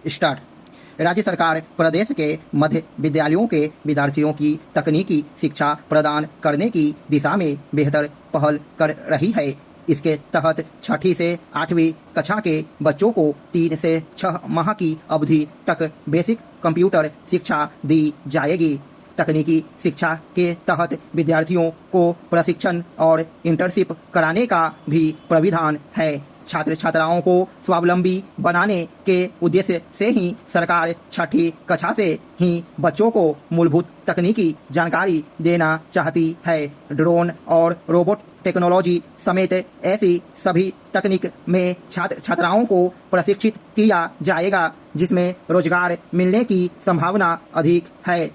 Start. राज्य सरकार प्रदेश के मध्य विद्यालयों के विद्यार्थियों की तकनीकी शिक्षा प्रदान करने की दिशा में बेहतर पहल कर रही है। इसके तहत 6ठी से 8वीं कक्षा के बच्चों को 3 से 6 माह की अवधि तक बेसिक कंप्यूटर शिक्षा दी जाएगी। तकनीकी शिक्षा के तहत विद्यार्थियों को प्रशिक्षण और इंटर्नशिप कराने का भी प्राविधान है। छात्र छात्राओं को स्वावलंबी बनाने के उद्देश्य से ही सरकार 6ठी कक्षा से ही बच्चों को मूलभूत तकनीकी जानकारी देना चाहती है। ड्रोन और रोबोट टेक्नोलॉजी समेत ऐसी सभी तकनीक में छात्र छात्राओं को प्रशिक्षित किया जाएगा जिसमें रोजगार मिलने की संभावना अधिक है।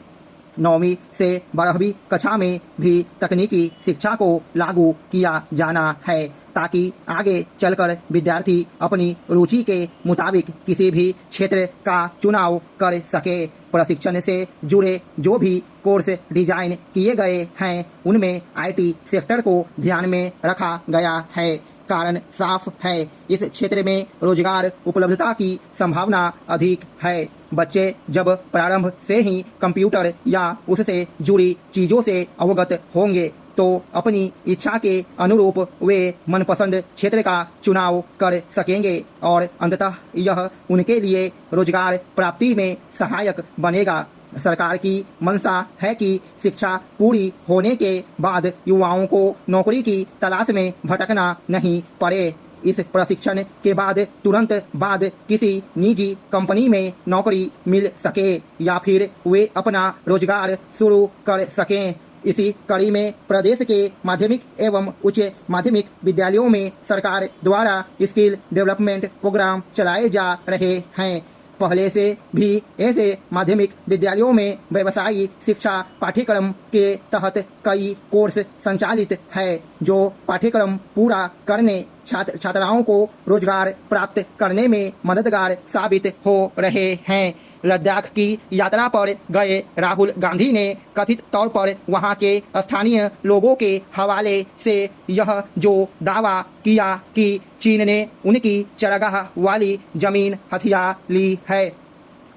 9वीं से 12वीं कक्षा में भी तकनीकी शिक्षा को लागू किया जाना है ताकि आगे चलकर विद्यार्थी अपनी रुचि के मुताबिक किसी भी क्षेत्र का चुनाव कर सके। प्रशिक्षण से जुड़े जो भी कोर्स डिजाइन किए गए हैं उनमें आईटी सेक्टर को ध्यान में रखा गया है। कारण साफ है, इस क्षेत्र में रोजगार उपलब्धता की संभावना अधिक है। बच्चे जब प्रारंभ से ही कंप्यूटर या उससे जुड़ी चीजों से अवगत होंगे तो अपनी इच्छा के अनुरूप वे मनपसंद क्षेत्र का चुनाव कर सकेंगे और अंततः यह उनके लिए रोजगार प्राप्ति में सहायक बनेगा। सरकार की मंशा है कि शिक्षा पूरी होने के बाद युवाओं को नौकरी की तलाश में भटकना नहीं पड़े। इस प्रशिक्षण के बाद तुरंत बाद किसी निजी कंपनी में नौकरी मिल सके या फिर वे अपना रोजगार शुरू कर सकें। इसी कड़ी में प्रदेश के माध्यमिक एवं उच्च माध्यमिक विद्यालयों में सरकार द्वारा स्किल डेवलपमेंट प्रोग्राम चलाए जा रहे हैं। पहले से भी ऐसे माध्यमिक विद्यालयों में व्यवसायी शिक्षा पाठ्यक्रम के तहत कई कोर्स संचालित है जो पाठ्यक्रम पूरा करने छात्र छात्राओं को रोजगार प्राप्त करने में मददगार साबित हो रहे हैं। लद्दाख की यात्रा पर गए राहुल गांधी ने कथित तौर पर वहां के स्थानीय लोगों के हवाले से यह जो दावा किया कि चीन ने उनकी चरागाह वाली जमीन हथिया ली है,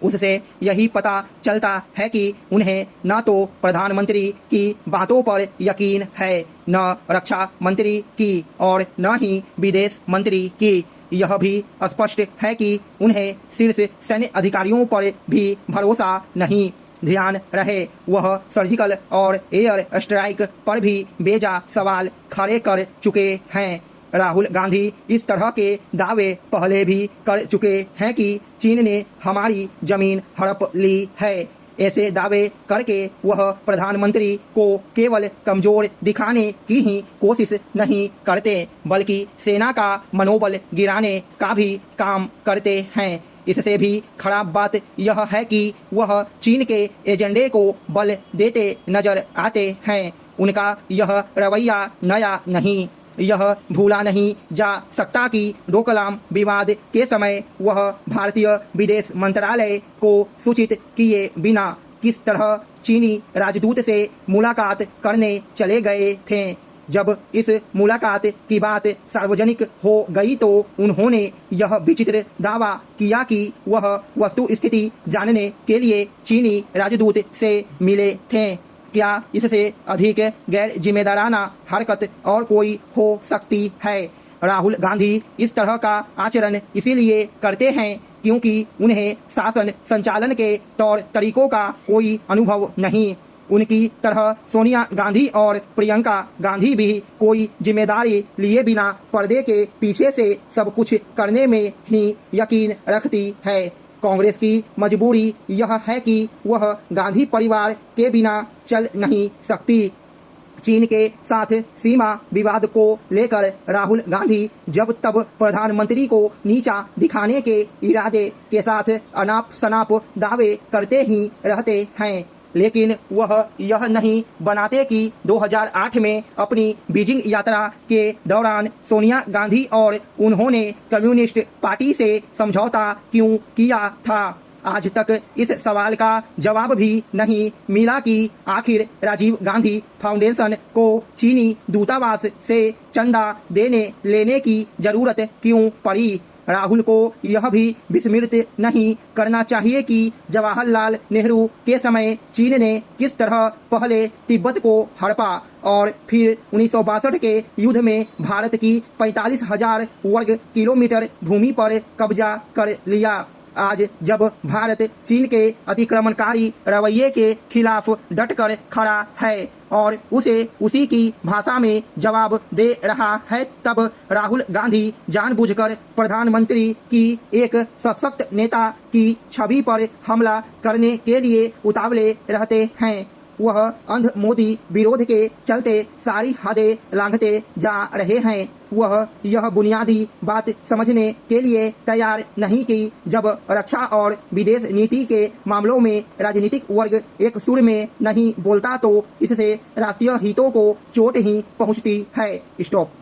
उससे यही पता चलता है कि उन्हें न तो प्रधानमंत्री की बातों पर यकीन है, न रक्षा मंत्री की और न ही विदेश मंत्री की। यह भी स्पष्ट है कि उन्हें शीर्ष सैन्य अधिकारियों पर भी भरोसा नहीं। ध्यान रहे वह सर्जिकल और एयर स्ट्राइक पर भी बेजा सवाल खड़े कर चुके हैं। राहुल गांधी इस तरह के दावे पहले भी कर चुके हैं कि चीन ने हमारी जमीन हड़प ली है। ऐसे दावे करके वह प्रधानमंत्री को केवल कमजोर दिखाने की ही कोशिश नहीं करते बल्कि सेना का मनोबल गिराने का भी काम करते हैं। इससे भी खराब बात यह है कि वह चीन के एजेंडे को बल देते नजर आते हैं। उनका यह रवैया नया नहीं। यह भूला नहीं जा सकता कि डोकलाम विवाद के समय वह भारतीय विदेश मंत्रालय को सूचित किए बिना किस तरह चीनी राजदूत से मुलाकात करने चले गए थे। जब इस मुलाकात की बात सार्वजनिक हो गई तो उन्होंने यह विचित्र दावा किया कि वह वस्तु स्थिति जानने के लिए चीनी राजदूत से मिले थे। क्या इससे अधिक गैर जिम्मेदाराना हरकत और कोई हो सकती है? राहुल गांधी इस तरह का आचरण इसीलिए करते हैं क्योंकि उन्हें शासन संचालन के तौर तरीकों का कोई अनुभव नहीं। उनकी तरह सोनिया गांधी और प्रियंका गांधी भी कोई जिम्मेदारी लिए बिना पर्दे के पीछे से सब कुछ करने में ही यकीन रखती है। कांग्रेस की मजबूरी यह है कि वह गांधी परिवार के बिना चल नहीं सकती। चीन के साथ सीमा विवाद को लेकर राहुल गांधी जब तब प्रधानमंत्री को नीचा दिखाने के इरादे के साथ अनाप शनाप दावे करते ही रहते हैं, लेकिन वह यह नहीं बनाते कि 2008 में अपनी बीजिंग यात्रा के दौरान सोनिया गांधी और उन्होंने कम्युनिस्ट पार्टी से समझौता क्यों किया था। आज तक इस सवाल का जवाब भी नहीं मिला कि आखिर राजीव गांधी फाउंडेशन को चीनी दूतावास से चंदा देने लेने की जरूरत क्यों पड़ी। राहुल को यह भी विस्मृत नहीं करना चाहिए कि जवाहरलाल नेहरू के समय चीन ने किस तरह पहले तिब्बत को हड़पा और फिर 1962 के युद्ध में भारत की 45,000 वर्ग किलोमीटर भूमि पर कब्जा कर लिया। आज जब भारत चीन के अतिक्रमणकारी रवैये के खिलाफ डटकर खड़ा है और उसे उसी की भाषा में जवाब दे रहा है, तब राहुल गांधी जानबूझकर प्रधानमंत्री की एक सशक्त नेता की छवि पर हमला करने के लिए उतावले रहते हैं। वह अंध मोदी विरोध के चलते सारी हदें लांघते जा रहे हैं। वह यह बुनियादी बात समझने के लिए तैयार नहीं कि जब रक्षा और विदेश नीति के मामलों में राजनीतिक वर्ग एक सुर में नहीं बोलता तो इससे राष्ट्रीय हितों को चोट ही पहुंचती है। स्टॉप।